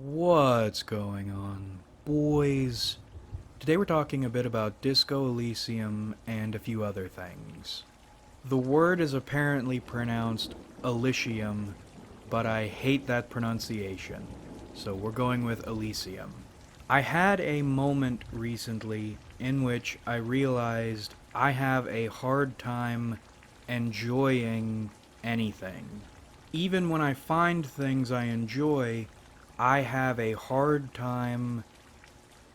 What's going on, boys? Today we're talking a bit about Disco Elysium and a few other things. The word is apparently pronounced Elysium, but I hate that pronunciation, so we're going with Elysium. I had a moment recently in which I realized I have a hard time enjoying anything. Even when I find things I enjoy, I have a hard time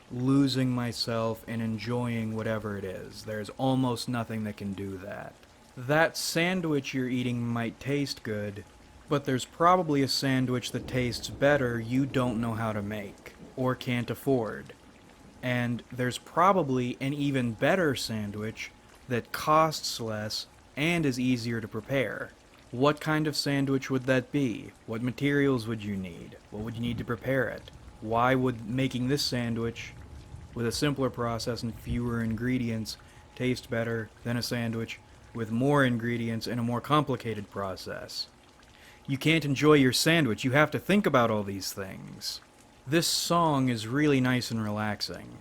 losing myself and enjoying whatever it is. There's almost nothing that can do that. That sandwich you're eating might taste good, but there's probably a sandwich that tastes better you don't know how to make or can't afford. And there's probably an even better sandwich that costs less and is easier to prepare. What kind of sandwich would that be? What materials would you need? What would you need to prepare it? Why would making this sandwich with a simpler process and fewer ingredients taste better than a sandwich with more ingredients and a more complicated process? You can't enjoy your sandwich, you have to think about all these things. This song is really nice and relaxing.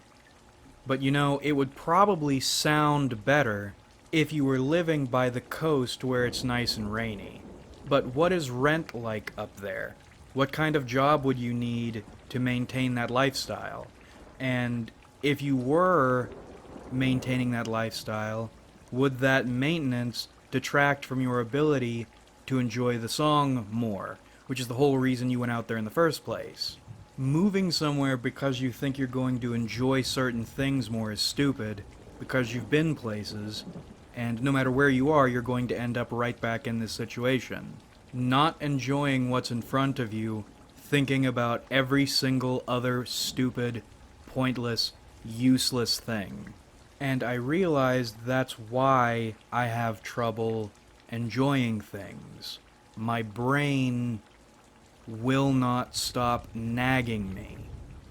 But you know, it would probably sound better if you were living by the coast where it's nice and rainy. But what is rent like up there? What kind of job would you need to maintain that lifestyle? And if you were maintaining that lifestyle, would that maintenance detract from your ability to enjoy the song more, which is the whole reason you went out there in the first place? Moving somewhere because you think you're going to enjoy certain things more is stupid, because you've been places, and no matter where you are, you're going to end up right back in this situation. Not enjoying what's in front of you, thinking about every single other stupid, pointless, useless thing. And I realized that's why I have trouble enjoying things. My brain will not stop nagging me.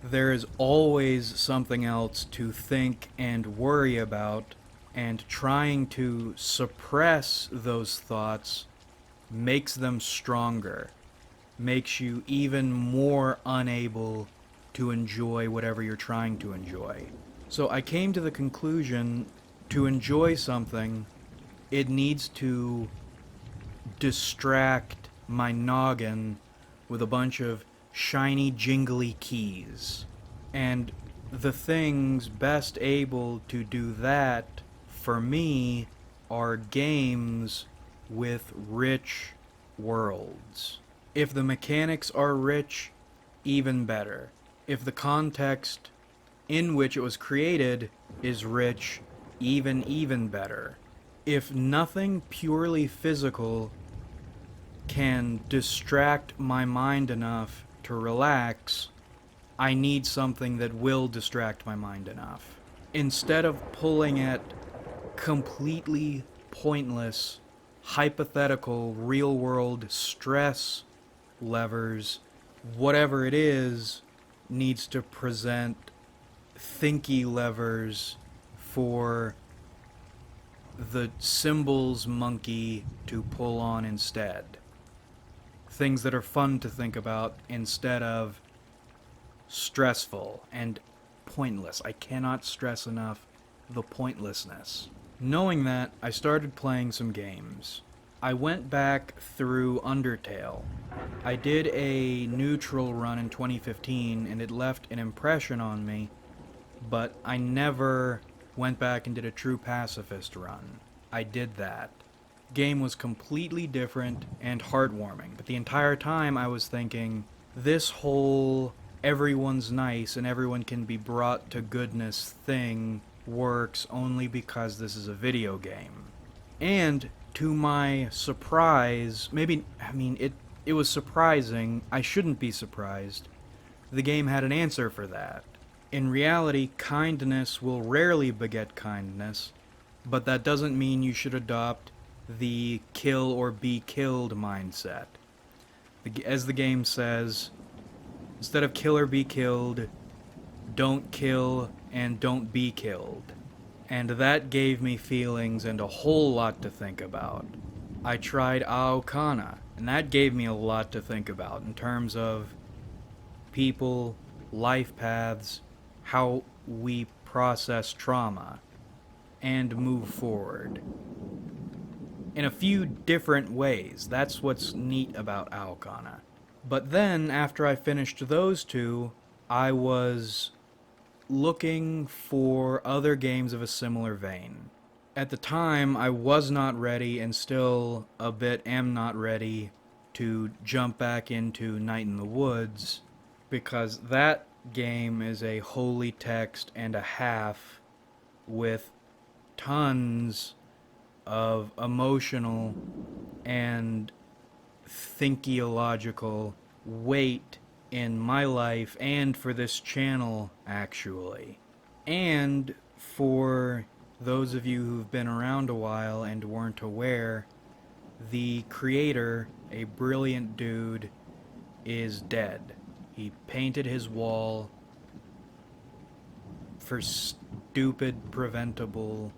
There is always something else to think and worry about, and trying to suppress those thoughts makes them stronger, makes you even more unable to enjoy whatever you're trying to enjoy. So I came to the conclusion, to enjoy something, it needs to distract my noggin with a bunch of shiny, jingly keys. And the things best able to do that, for me, are games with rich worlds. If the mechanics are rich, even better. If the context in which it was created is rich, even better. If nothing purely physical can distract my mind enough to relax, I need something that will distract my mind enough. Instead of pulling at completely pointless, hypothetical, real world stress levers, whatever it is needs to present thinky levers for the symbols monkey to pull on instead. Things that are fun to think about instead of stressful and pointless. I cannot stress enough the pointlessness. Knowing that, I started playing some games. I went back through Undertale. I did a neutral run in 2015 and it left an impression on me, but I never went back and did a true pacifist run. I did that. Game was completely different and heartwarming, but the entire time I was thinking, this whole everyone's nice and everyone can be brought to goodness thing works only because this is a video game. And to my surprise, it was surprising, I shouldn't be surprised, the game had an answer for that. In reality, kindness will rarely beget kindness, but that doesn't mean you should adopt the kill or be killed mindset. As the game says, instead of kill or be killed, don't kill and don't be killed. And that gave me feelings and a whole lot to think about. I tried Aokana, and that gave me a lot to think about in terms of people, life paths, how we process trauma, and move forward. In a few different ways. That's what's neat about Aokana. But then, after I finished those two, I was looking for other games of a similar vein. At the time, I was not ready, and still a bit am not ready, to jump back into Night in the Woods, because that game is a holy text and a half with tons of emotional and thinkiological weight in my life and for this channel, actually. And for those of you who've been around a while and weren't aware, the creator, a brilliant dude, is dead. He painted his wall for stupid, preventable,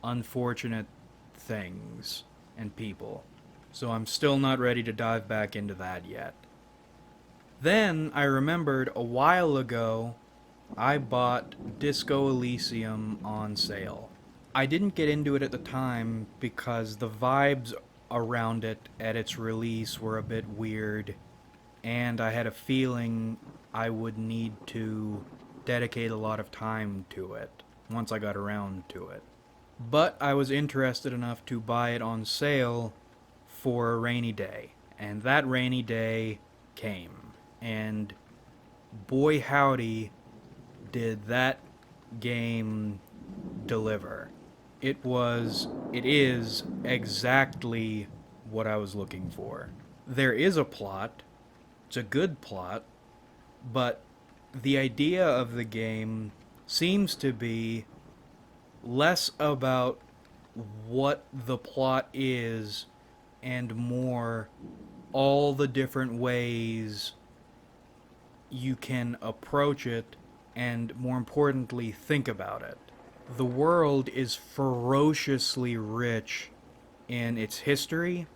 unfortunate things and people. So I'm still not ready to dive back into that yet. Then I remembered a while ago I bought Disco Elysium on sale. I didn't get into it at the time because the vibes around it at its release were a bit weird, and I had a feeling I would need to dedicate a lot of time to it once I got around to it. But I was interested enough to buy it on sale for a rainy day, and that rainy day came. And boy howdy, did that game deliver. It is exactly what I was looking for. There is a plot, it's a good plot, but the idea of the game seems to be less about what the plot is and more all the different ways you can approach it and, more importantly, think about it. The world is ferociously rich in its history,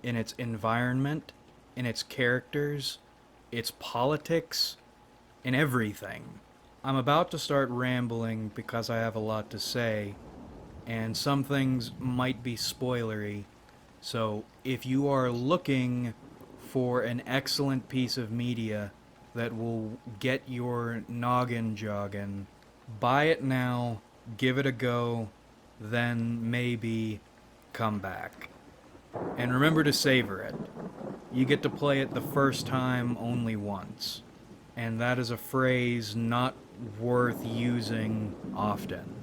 in its environment, in its characters, its politics, in everything. I'm about to start rambling because I have a lot to say, and some things might be spoilery, so if you are looking for an excellent piece of media that will get your noggin jogging, buy it now, give it a go, then maybe come back. And remember to savor it. You get to play it the first time only once. And that is a phrase not worth using often.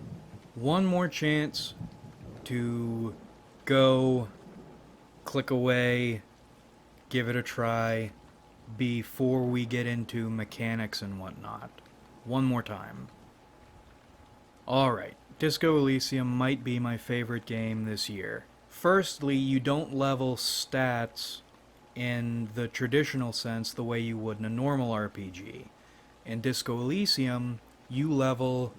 One more chance to go, click away, give it a try, before we get into mechanics and whatnot. One more time. Alright, Disco Elysium might be my favorite game this year. Firstly, you don't level stats in the traditional sense the way you would in a normal RPG. In Disco Elysium, you level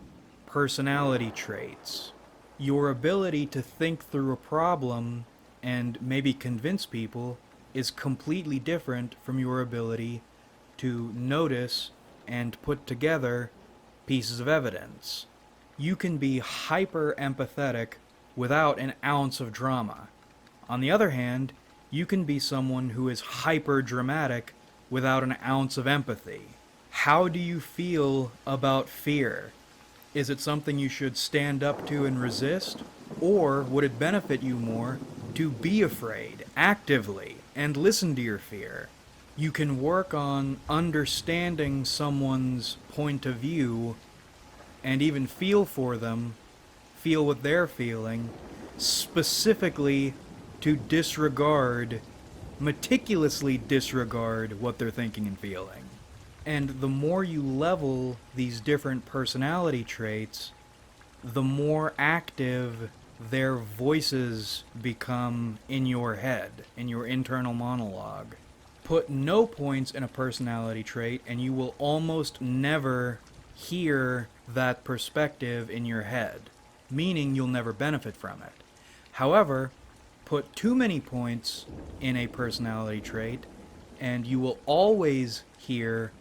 personality traits. Your ability to think through a problem and maybe convince people is completely different from your ability to notice and put together pieces of evidence. You can be hyper empathetic without an ounce of drama. On the other hand, you can be someone who is hyper dramatic without an ounce of empathy. How do you feel about fear? Is it something you should stand up to and resist? Or would it benefit you more to be afraid actively and listen to your fear? You can work on understanding someone's point of view and even feel for them, feel what they're feeling, specifically to meticulously disregard what they're thinking and feeling. And the more you level these different personality traits, the more active their voices become in your head, in your internal monologue. Put no points in a personality trait and you will almost never hear that perspective in your head, meaning you'll never benefit from it. However, put too many points in a personality trait and you will always hear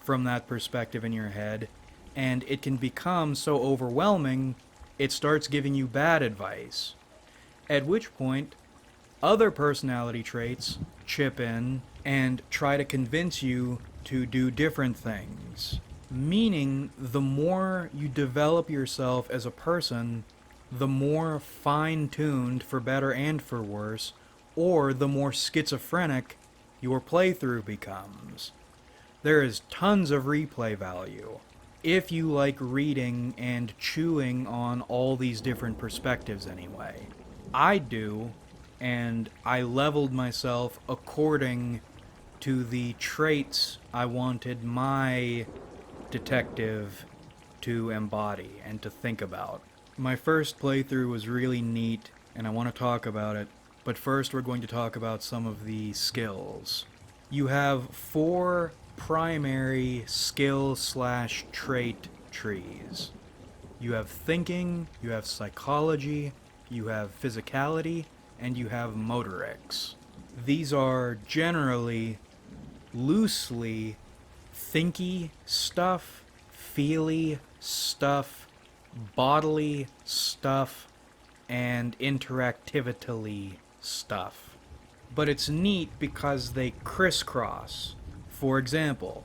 from that perspective in your head, and it can become so overwhelming it starts giving you bad advice. At which point, other personality traits chip in and try to convince you to do different things. Meaning, the more you develop yourself as a person, the more fine tuned, for better and for worse, or the more schizophrenic your playthrough becomes. There is tons of replay value if you like reading and chewing on all these different perspectives anyway. I do, and I leveled myself according to the traits I wanted my detective to embody and to think about. My first playthrough was really neat, and I want to talk about it, but first we're going to talk about some of the skills. You have 4 primary skill/trait trees. You have thinking, you have psychology, you have physicality, and you have motorics. These are generally, loosely, thinky stuff, feely stuff, bodily stuff, and interactivity stuff. But it's neat because they crisscross. For example,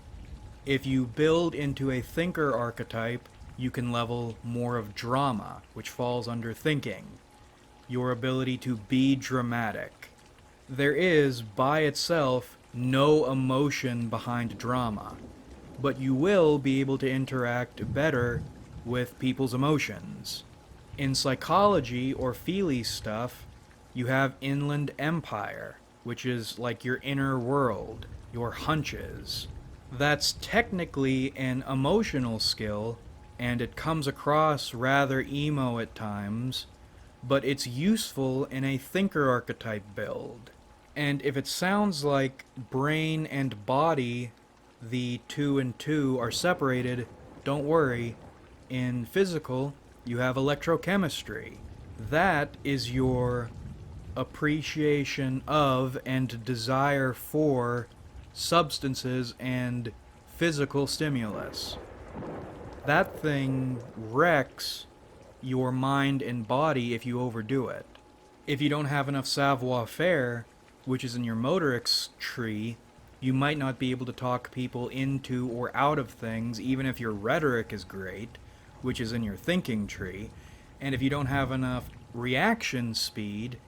if you build into a thinker archetype, you can level more of drama, which falls under thinking. Your ability to be dramatic. There is, by itself, no emotion behind drama, but you will be able to interact better with people's emotions. In psychology or feely stuff, you have Inland Empire, which is like your inner world, your hunches. That's technically an emotional skill, and it comes across rather emo at times, but it's useful in a thinker archetype build. And if it sounds like brain and body, the 2 and 2 are separated, don't worry. In physical, you have electrochemistry. That is your appreciation of and desire for substances and physical stimulus. That thing wrecks your mind and body if you overdo it. If you don't have enough savoir-faire, which is in your motorics tree, you might not be able to talk people into or out of things, even if your rhetoric is great, which is in your thinking tree. And if you don't have enough reaction speed,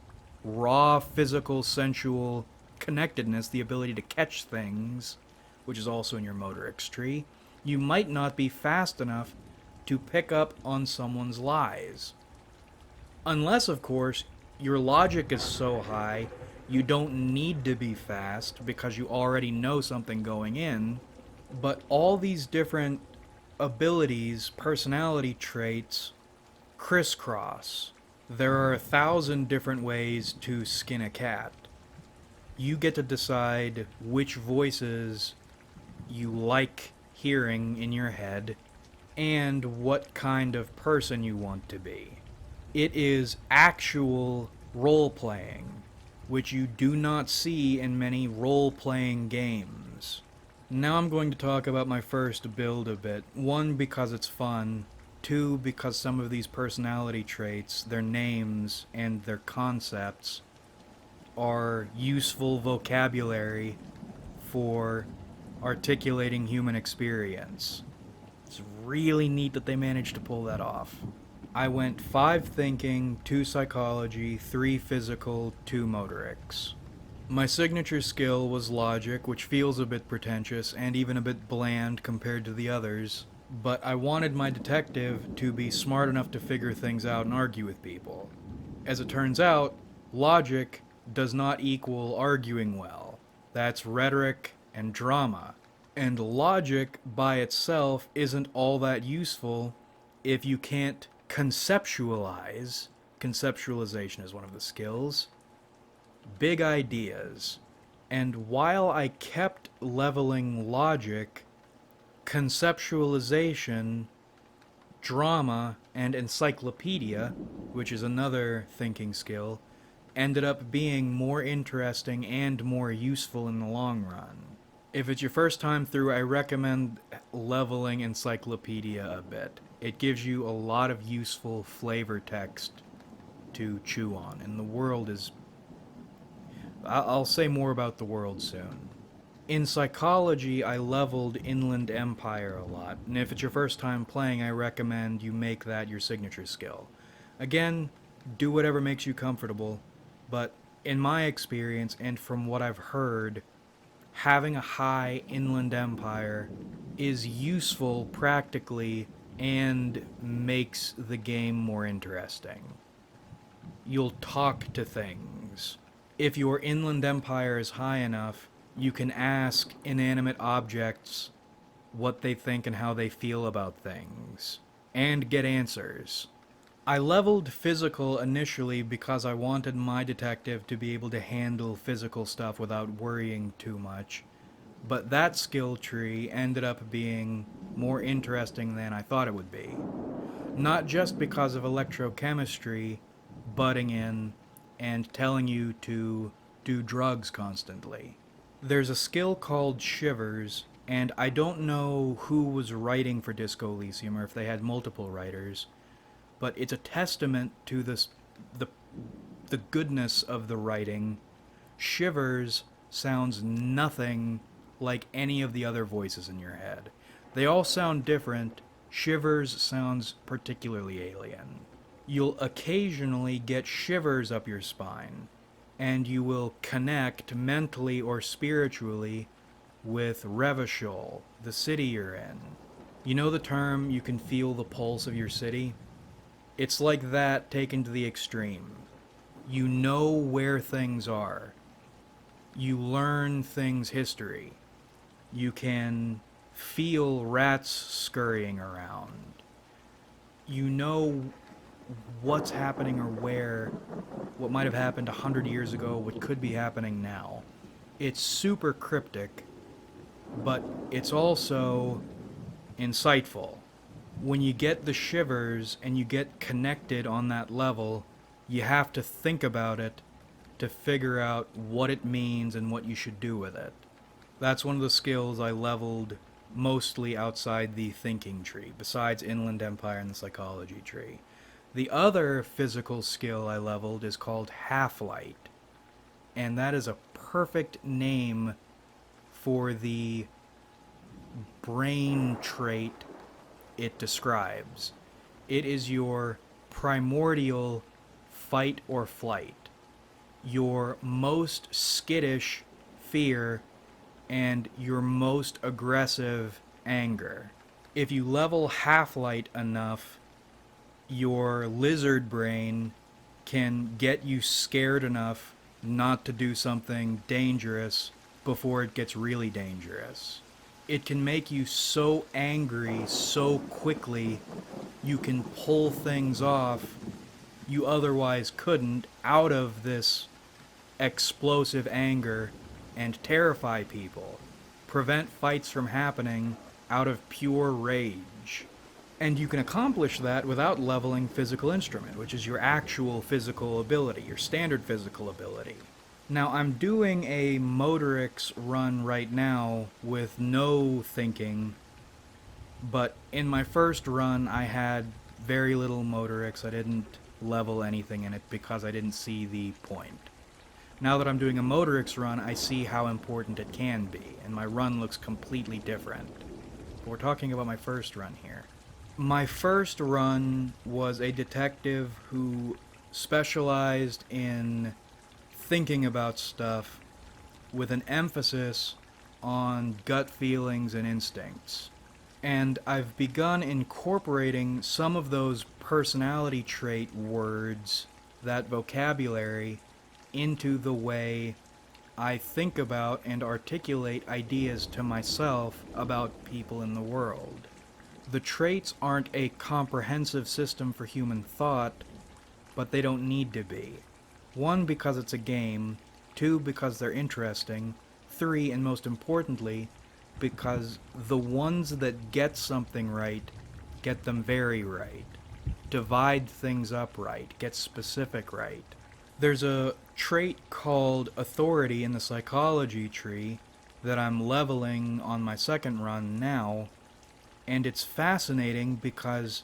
raw, physical, sensual connectedness, the ability to catch things, which is also in your motorics tree, you might not be fast enough to pick up on someone's lies. Unless, of course, your logic is so high, you don't need to be fast because you already know something going in. But all these different abilities, personality traits, crisscross. There are 1,000 different ways to skin a cat. You get to decide which voices you like hearing in your head and what kind of person you want to be. It is actual role-playing, which you do not see in many role-playing games. Now I'm going to talk about my first build a bit. 1, because it's fun. 2, because some of these personality traits, their names and their concepts, are useful vocabulary for articulating human experience. It's really neat that they managed to pull that off. I went 5 thinking, 2 psychology, 3 physical, 2 motorics. My signature skill was logic, which feels a bit pretentious and even a bit bland compared to the others, but I wanted my detective to be smart enough to figure things out and argue with people. As it turns out, logic does not equal arguing well. That's rhetoric and drama. And logic by itself isn't all that useful if you can't conceptualize. Conceptualization is one of the skills. Big ideas. And while I kept leveling logic, conceptualization, drama, and encyclopedia, which is another thinking skill, ended up being more interesting and more useful in the long run. If it's your first time through, I recommend leveling Encyclopedia a bit. It gives you a lot of useful flavor text to chew on, and the world is. I'll say more about the world soon. In psychology, I leveled Inland Empire a lot, and if it's your first time playing, I recommend you make that your signature skill. Again, do whatever makes you comfortable, but in my experience and from what I've heard, having a high Inland Empire is useful practically and makes the game more interesting. You'll talk to things. If your Inland Empire is high enough, you can ask inanimate objects what they think and how they feel about things, and get answers. I leveled physical initially because I wanted my detective to be able to handle physical stuff without worrying too much, but that skill tree ended up being more interesting than I thought it would be. Not just because of electrochemistry butting in and telling you to do drugs constantly. There's a skill called Shivers, and I don't know who was writing for Disco Elysium or if they had multiple writers, but it's a testament to the the goodness of the writing. Shivers sounds nothing like any of the other voices in your head. They all sound different. Shivers sounds particularly alien. You'll occasionally get shivers up your spine, and you will connect mentally or spiritually with Revachol, the city you're in. You know the term, you can feel the pulse of your city? It's like that taken to the extreme. You know where things are. You learn things' history. You can feel rats scurrying around. You know what's happening or where, what might have happened 100 years ago, what could be happening now. It's super cryptic, but it's also insightful. When you get the shivers and you get connected on that level, you have to think about it to figure out what it means and what you should do with it. That's one of the skills I leveled mostly outside the thinking tree, besides Inland Empire and the psychology tree. The other physical skill I leveled is called Half-Light, and that is a perfect name for the brain trait it describes. It is your primordial fight or flight, your most skittish fear, and your most aggressive anger. If you level Half-Light enough, your lizard brain can get you scared enough not to do something dangerous before it gets really dangerous. It can make you so angry so quickly you can pull things off you otherwise couldn't out of this explosive anger and terrify people, prevent fights from happening out of pure rage. And you can accomplish that without leveling physical instrument, which is your actual physical ability, your standard physical ability. Now, I'm doing a Motorix run right now with no thinking, but in my first run I had very little Motorix. I didn't level anything in it because I didn't see the point. Now that I'm doing a Motorix run, I see how important it can be, and my run looks completely different. But we're talking about my first run here. My first run was a detective who specialized in thinking about stuff with an emphasis on gut feelings and instincts. And I've begun incorporating some of those personality trait words, that vocabulary, into the way I think about and articulate ideas to myself about people in the world. The traits aren't a comprehensive system for human thought, but they don't need to be. 1, because it's a game. 2, because they're interesting. 3, and most importantly, because the ones that get something right get them very right. Divide things up right. Get specific right. There's a trait called authority in the psychology tree, that I'm leveling on my second run now, and it's fascinating because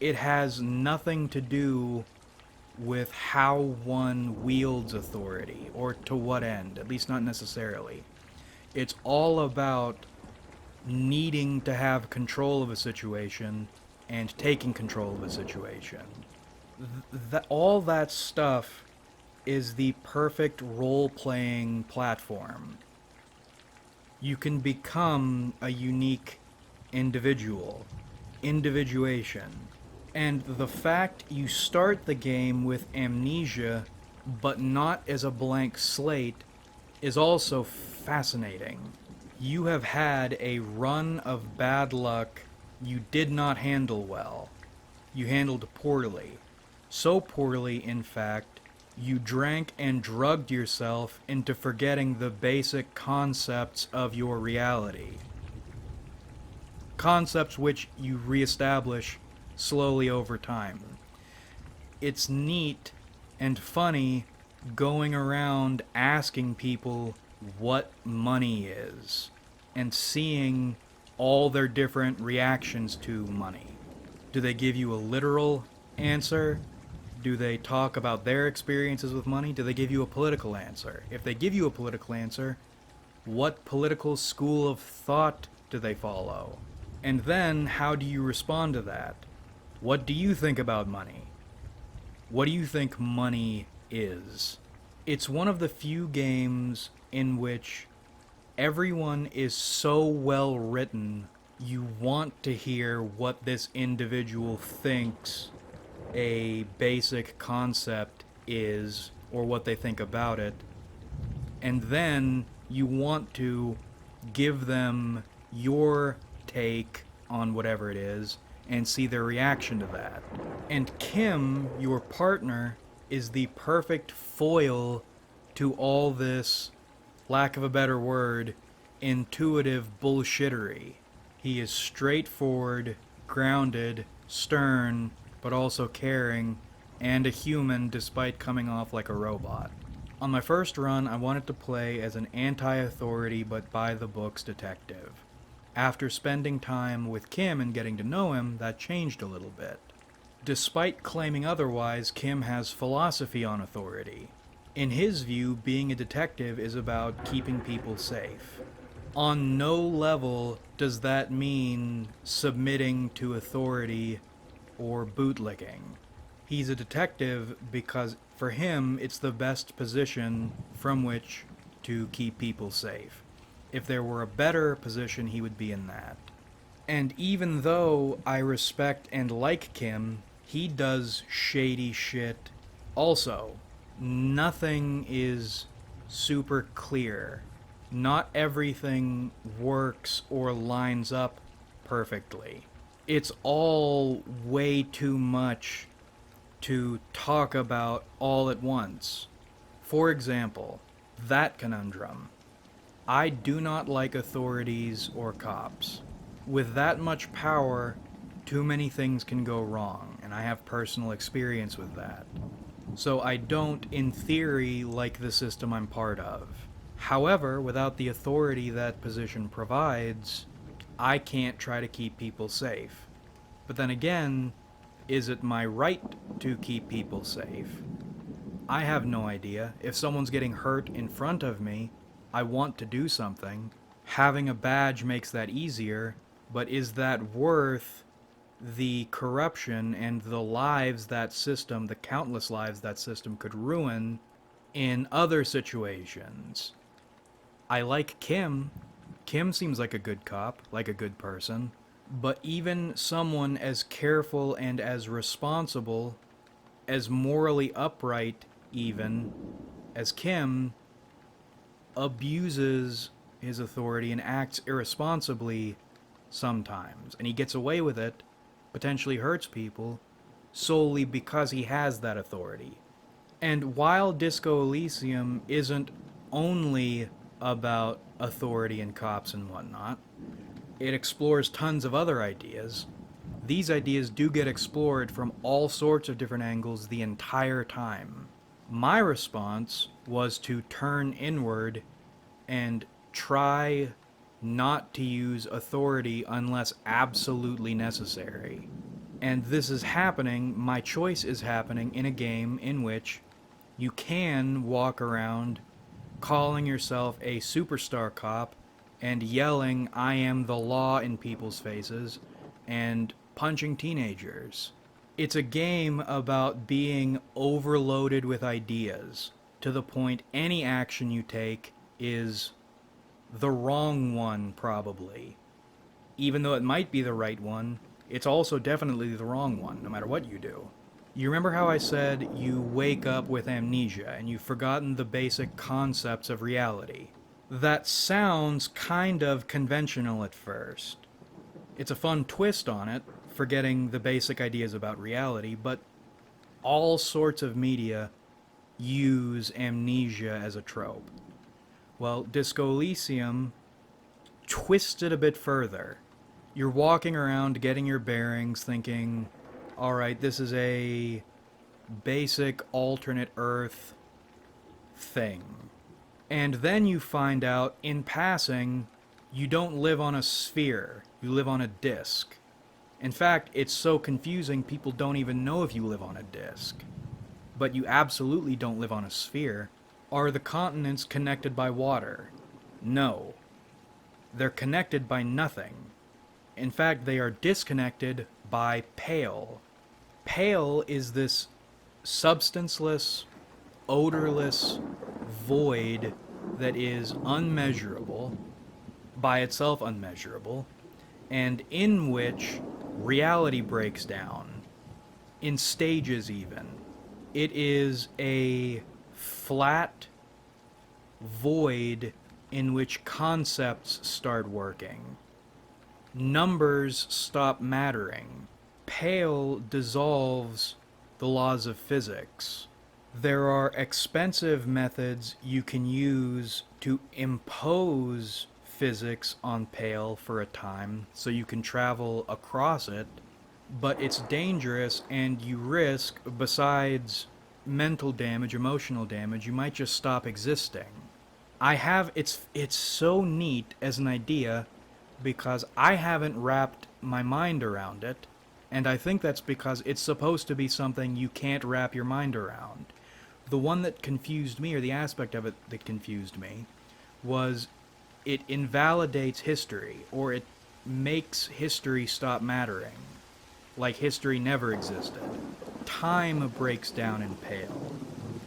it has nothing to do with how one wields authority, or to what end, at least not necessarily. It's all about needing to have control of a situation and taking control of a situation. All that stuff is the perfect role-playing platform. You can become a unique individual. Individuation. And the fact you start the game with amnesia, but not as a blank slate, is also fascinating. You have had a run of bad luck you did not handle well. You handled poorly. So poorly, in fact, you drank and drugged yourself into forgetting the basic concepts of your reality. Concepts which you reestablish slowly over time. It's neat and funny going around asking people what money is and seeing all their different reactions to money. Do they give you a literal answer? Do they talk about their experiences with money? Do they give you a political answer? If they give you a political answer, what political school of thought do they follow? And then, how do you respond to that? What do you think about money? What do you think money is? It's one of the few games in which everyone is so well written, you want to hear what this individual thinks a basic concept is, or what they think about it, and then you want to give them your take on whatever it is and see their reaction to that. And Kim, your partner, is the perfect foil to all this, lack of a better word, intuitive bullshittery. He is straightforward, grounded, stern, but also caring, and a human despite coming off like a robot. On my first run, I wanted to play as an anti-authority but by-the-books detective. After spending time with Kim and getting to know him, that changed a little bit. Despite claiming otherwise, Kim has philosophy on authority. In his view, being a detective is about keeping people safe. On no level does that mean submitting to authority or bootlicking. He's a detective because for him it's the best position from which to keep people safe. If there were a better position, he would be in that. And even though I respect and like Kim, he does shady shit also. Nothing is super clear. Not everything works or lines up perfectly. It's all way too much to talk about all at once. For example, that conundrum. I do not like authorities or cops. With that much power, too many things can go wrong, and I have personal experience with that. So I don't, in theory, like the system I'm part of. However, without the authority that position provides, I can't try to keep people safe. But then again, is it my right to keep people safe? I have no idea. If someone's getting hurt in front of me, I want to do something. Having a badge makes that easier, but is that worth the corruption and the lives that system, the countless lives that system could ruin in other situations? I like Kim. Kim seems like a good cop, like a good person. But even someone as careful and as responsible, as morally upright even, as Kim, abuses his authority and acts irresponsibly sometimes. And he gets away with it, potentially hurts people, solely because he has that authority. And while Disco Elysium isn't only about authority and cops and whatnot, it explores tons of other ideas. These ideas do get explored from all sorts of different angles the entire time. My response was to turn inward and try not to use authority unless absolutely necessary. And this is happening, my choice is happening in a game in which you can walk around calling yourself a superstar cop and yelling, "I am the law" in people's faces and punching teenagers. It's a game about being overloaded with ideas to the point any action you take is the wrong one, probably. Even though it might be the right one, it's also definitely the wrong one, no matter what you do. You remember how I said you wake up with amnesia and you've forgotten the basic concepts of reality? That sounds kind of conventional at first. It's a fun twist on it, forgetting the basic ideas about reality, but all sorts of media use amnesia as a trope. Well, Disco Elysium twists it a bit further. You're walking around getting your bearings, thinking, alright, this is a basic alternate Earth thing. And then you find out, in passing, you don't live on a sphere, you live on a disk. In fact, it's so confusing people don't even know if you live on a disk. But you absolutely don't live on a sphere. Are the continents connected by water? No. They're connected by nothing. In fact, they are disconnected by pale. Pale is this substanceless, odorless void that is unmeasurable, by itself unmeasurable, and in which reality breaks down, in stages even. It is a flat void in which concepts start working. Numbers stop mattering. Pale dissolves the laws of physics. There are expensive methods you can use to impose physics on Pale for a time, so you can travel across it, but it's dangerous and you risk, besides mental damage, emotional damage, you might just stop existing. It's so neat as an idea because I haven't wrapped my mind around it, and I think that's because it's supposed to be something you can't wrap your mind around. The one that confused me, or the aspect of it that confused me, was it invalidates history, or it makes history stop mattering, like history never existed. Time breaks down in Pale.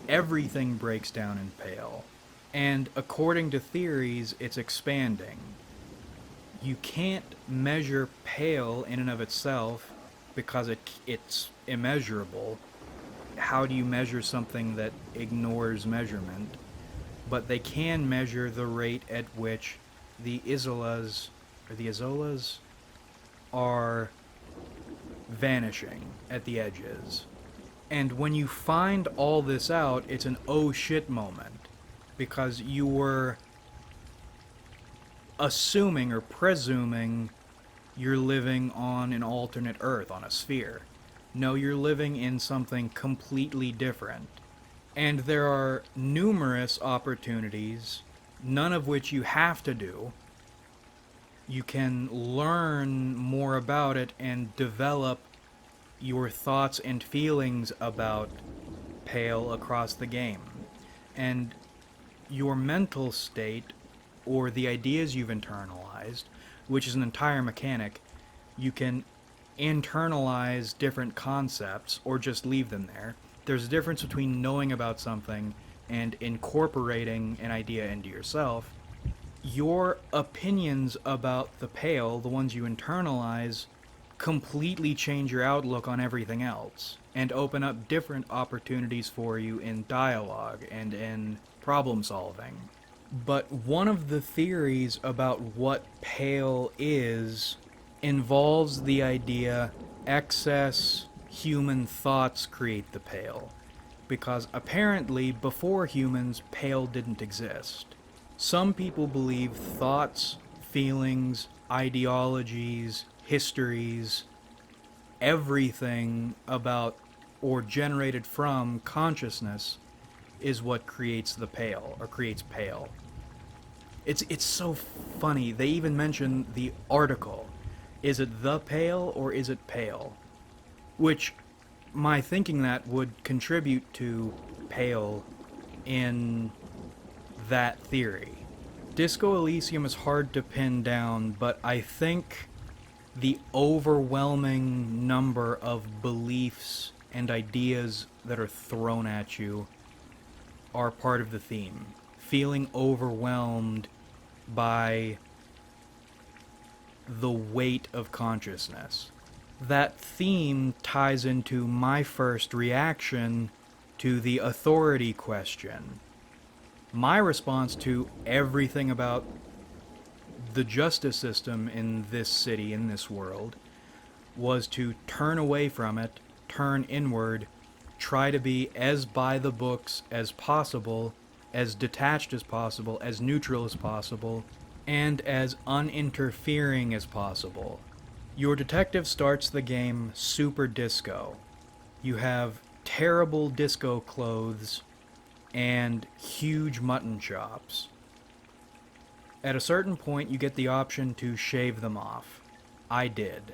Everything breaks down in Pale. And according to theories, it's expanding. You can't measure Pale in and of itself because it's immeasurable. How do you measure something that ignores measurement? But they can measure the rate at which the Isolas, or the Isolas, are vanishing at the edges. And when you find all this out, it's an oh shit moment. Because you were assuming or presuming you're living on an alternate Earth, on a sphere. No, you're living in something completely different. And there are numerous opportunities, none of which you have to do. You can learn more about it and develop your thoughts and feelings about Pale across the game. And your mental state, or the ideas you've internalized, which is an entire mechanic, you can internalize different concepts or just leave them there. There's a difference between knowing about something and incorporating an idea into yourself. Your opinions about the Pale, the ones you internalize, completely change your outlook on everything else and open up different opportunities for you in dialogue and in problem solving. But one of the theories about what Pale is involves the idea excess human thoughts create the Pale, because apparently before humans, Pale didn't exist. Some people believe thoughts, feelings, ideologies, histories, everything about or generated from consciousness is what creates the Pale, or creates Pale. It's so funny. They even mention the article. Is it the pale or is it pale? Which my thinking that would contribute to pale in that theory. Disco Elysium is hard to pin down, but I think the overwhelming number of beliefs and ideas that are thrown at you are part of the theme. Feeling overwhelmed by the weight of consciousness. That theme ties into my first reaction to the authority question. My response to everything about the justice system in this city, in this world, was to turn away from it, turn inward, try to be as by the books as possible, as detached as possible, as neutral as possible, and as uninterfering as possible. Your detective starts the game super disco. You have terrible disco clothes and huge mutton chops. At a certain point, you get the option to shave them off. I did.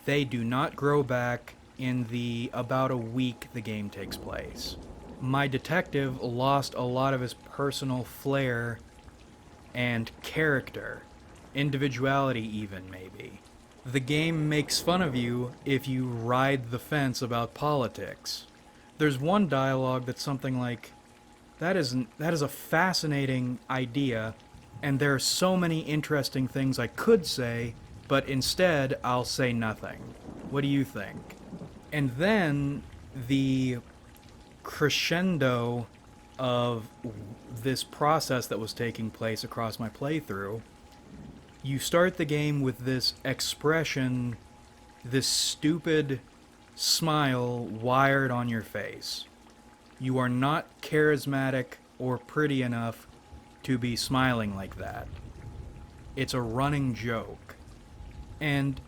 They do not grow back in the about a week the game takes place. My detective lost a lot of his personal flair and character, individuality even, maybe. The game makes fun of you if you ride the fence about politics. There's one dialogue that's something like, that is a fascinating idea, and there are so many interesting things I could say, but instead I'll say nothing. What do you think? And then the crescendo of this process that was taking place across my playthrough, you start the game with this expression, this stupid smile wired on your face. You are not charismatic or pretty enough to be smiling like that. It's a running joke. And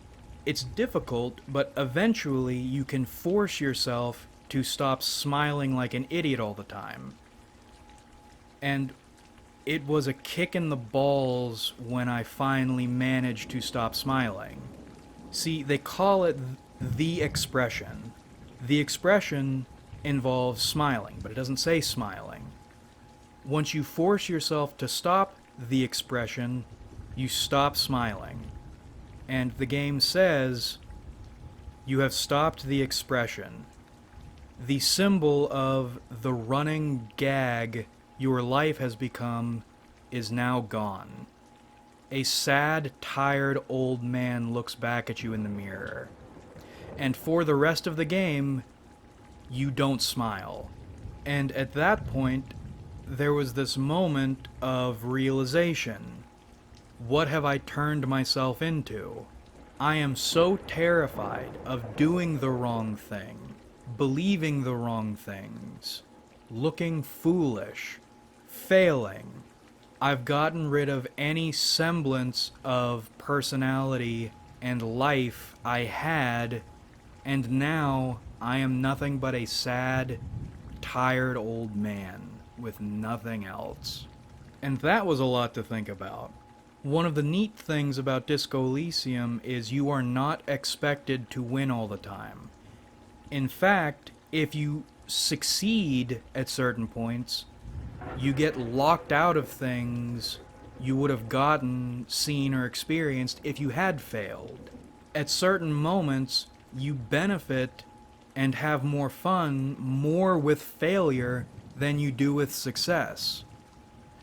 it's difficult, but eventually you can force yourself to stop smiling like an idiot all the time. And it was a kick in the balls when I finally managed to stop smiling. See, they call it the expression. The expression involves smiling, but it doesn't say smiling. Once you force yourself to stop the expression, you stop smiling. And the game says, you have stopped the expression. The symbol of the running gag your life has become is now gone. A sad, tired old man looks back at you in the mirror. And for the rest of the game, you don't smile. And at that point, there was this moment of realization. What have I turned myself into? I am so terrified of doing the wrong thing, believing the wrong things, looking foolish, failing. I've gotten rid of any semblance of personality and life I had, and now I am nothing but a sad, tired old man with nothing else. And that was a lot to think about. One of the neat things about Disco Elysium is you are not expected to win all the time. In fact, if you succeed at certain points, you get locked out of things you would have gotten, seen, or experienced if you had failed. At certain moments, you benefit and have more fun more with failure than you do with success.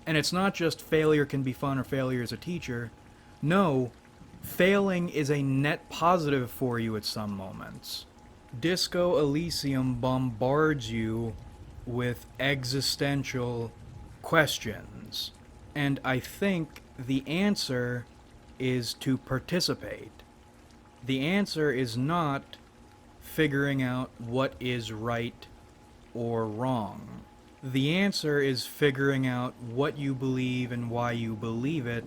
And it's not just failure can be fun or failure is a teacher. No, failing is a net positive for you at some moments. Disco Elysium bombards you with existential questions. And I think the answer is to participate. The answer is not figuring out what is right or wrong. The answer is figuring out what you believe and why you believe it,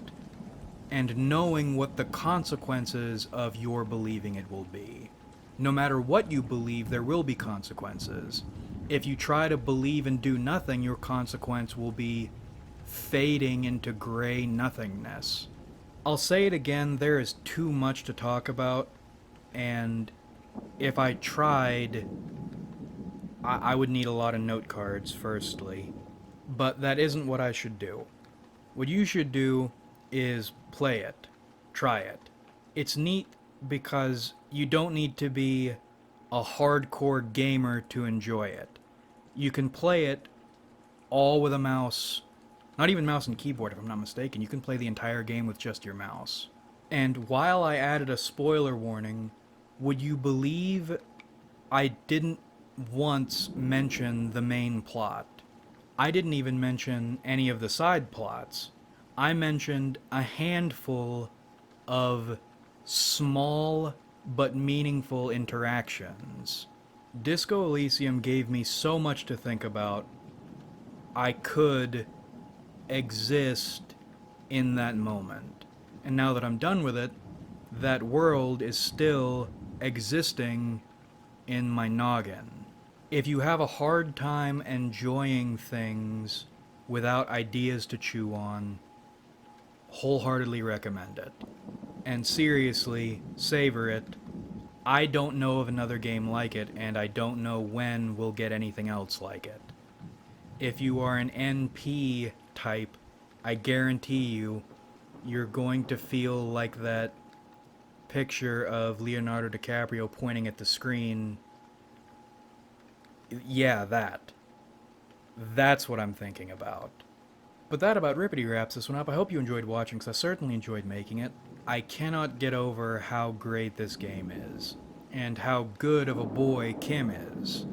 and knowing what the consequences of your believing it will be. No matter what you believe, there will be consequences. If you try to believe and do nothing, your consequence will be fading into gray nothingness. I'll say it again, there is too much to talk about, and if I tried, I would need a lot of note cards, firstly. But that isn't what I should do. What you should do is play it. Try it. It's neat because you don't need to be a hardcore gamer to enjoy it. You can play it all with a mouse, not even mouse and keyboard if I'm not mistaken. You can play the entire game with just your mouse. And while I added a spoiler warning, would you believe I didn't once mention the main plot? I didn't even mention any of the side plots. I mentioned a handful of small but meaningful interactions. Disco Elysium gave me so much to think about. I could exist in that moment. And now that I'm done with it, that world is still existing in my noggin. If you have a hard time enjoying things without ideas to chew on, wholeheartedly recommend it. And seriously, savor it. I don't know of another game like it, and I don't know when we'll get anything else like it. If you are an NP type, I guarantee you, you're going to feel like that picture of Leonardo DiCaprio pointing at the screen. Yeah, that. That's what I'm thinking about. But that about rippity wraps this one up. I hope you enjoyed watching, because I certainly enjoyed making it. I cannot get over how great this game is, and how good of a boy Kim is.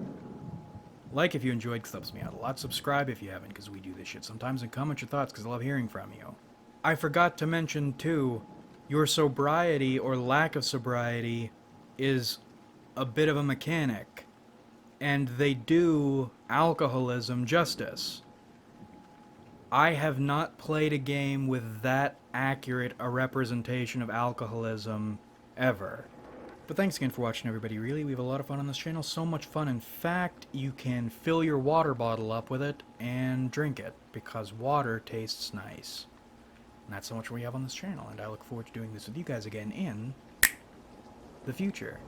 Like if you enjoyed, because that helps me out a lot. Subscribe if you haven't, because we do this shit sometimes, and comment your thoughts, because I love hearing from you. I forgot to mention, too, your sobriety or lack of sobriety is a bit of a mechanic, and they do alcoholism justice. I have not played a game with that accurate a representation of alcoholism ever. But thanks again for watching, everybody. Really, we have a lot of fun on this channel. So much fun, in fact, you can fill your water bottle up with it and drink it, because water tastes nice. And that's so much we have on this channel, and I look forward to doing this with you guys again in the future.